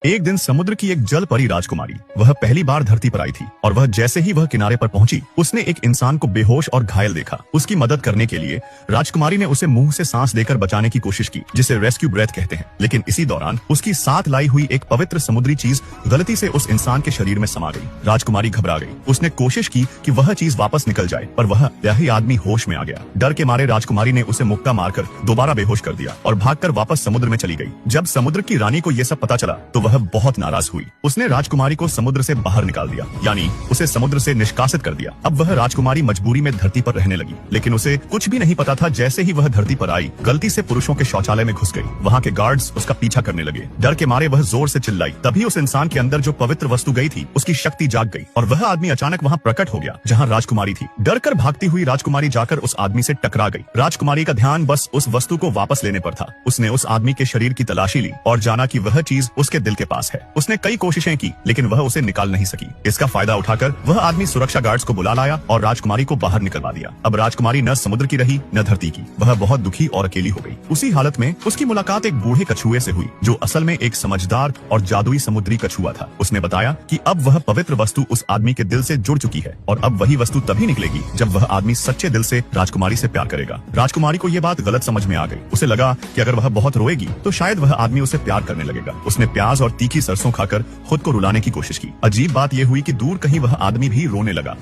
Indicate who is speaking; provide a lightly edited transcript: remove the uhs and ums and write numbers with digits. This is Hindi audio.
Speaker 1: एक दिन समुद्र की एक जल परी राजकुमारी वह पहली बार धरती पर आई थी और वह जैसे ही वह किनारे पर पहुंची उसने एक इंसान को बेहोश और घायल देखा। उसकी मदद करने के लिए राजकुमारी ने उसे मुंह से सांस देकर बचाने की कोशिश की, जिसे रेस्क्यू ब्रेथ कहते हैं। लेकिन इसी दौरान उसकी साथ लाई हुई एक पवित्र समुद्री चीज गलती से उस इंसान के शरीर में समा गई। राजकुमारी घबरा गई। उसने कोशिश की कि वह चीज वापस निकल जाए, पर वही आदमी होश में आ गया। डर के मारे राजकुमारी ने उसे मुक्का मारकर दोबारा बेहोश कर दिया और भागकर वापस समुद्र में चली गई। जब समुद्र की रानी को यह सब पता चला तो वह बहुत नाराज हुई। उसने राजकुमारी को समुद्र से बाहर निकाल दिया, यानी उसे समुद्र से निष्कासित कर दिया। अब वह राजकुमारी मजबूरी में धरती पर रहने लगी, लेकिन उसे कुछ भी नहीं पता था जैसे ही वह धरती पर आई गलती से पुरुषों के शौचालय में घुस गई। वहाँ के गार्ड्स उसका पीछा करने लगे। डर के मारे वह जोर से चिल्लाई। तभी उस इंसान के अंदर जो पवित्र वस्तु गई थी उसकी शक्ति जाग गई और वह आदमी अचानक वहाँ प्रकट हो गया जहाँ राजकुमारी थी। डर कर भागती हुई राजकुमारी जाकर उस आदमी से टकरा गई। राजकुमारी का ध्यान बस उस वस्तु को वापस लेने पर था। उसने उस आदमी के शरीर की तलाशी ली और जाना कि वह चीज उसके दिल के पास है। उसने कई कोशिशें की लेकिन वह उसे निकाल नहीं सकी। इसका फायदा उठाकर वह आदमी सुरक्षा गार्ड्स को बुला लाया और राजकुमारी को बाहर निकलवा दिया। अब राजकुमारी न समुद्र की रही न धरती की। वह बहुत दुखी और अकेली हो गई। उसी हालत में उसकी मुलाकात एक बूढ़े कछुए से हुई, जो असल में एक समझदार और जादुई समुद्री कछुआ था। उसने बताया कि अब वह पवित्र वस्तु उस आदमी के दिल से जुड़ चुकी है और अब वही वस्तु तभी निकलेगी जब वह आदमी सच्चे दिल से राजकुमारी से प्यार करेगा। राजकुमारी को यह बात गलत समझ में आ गई। उसे लगा कि अगर वह बहुत रोएगी तो शायद वह आदमी उसे प्यार करने लगेगा। उसने प्याज और तीखी सरसों खाकर खुद को रुलाने की कोशिश की। अजीब बात यह हुई कि दूर कहीं वह आदमी भी रोने लगा।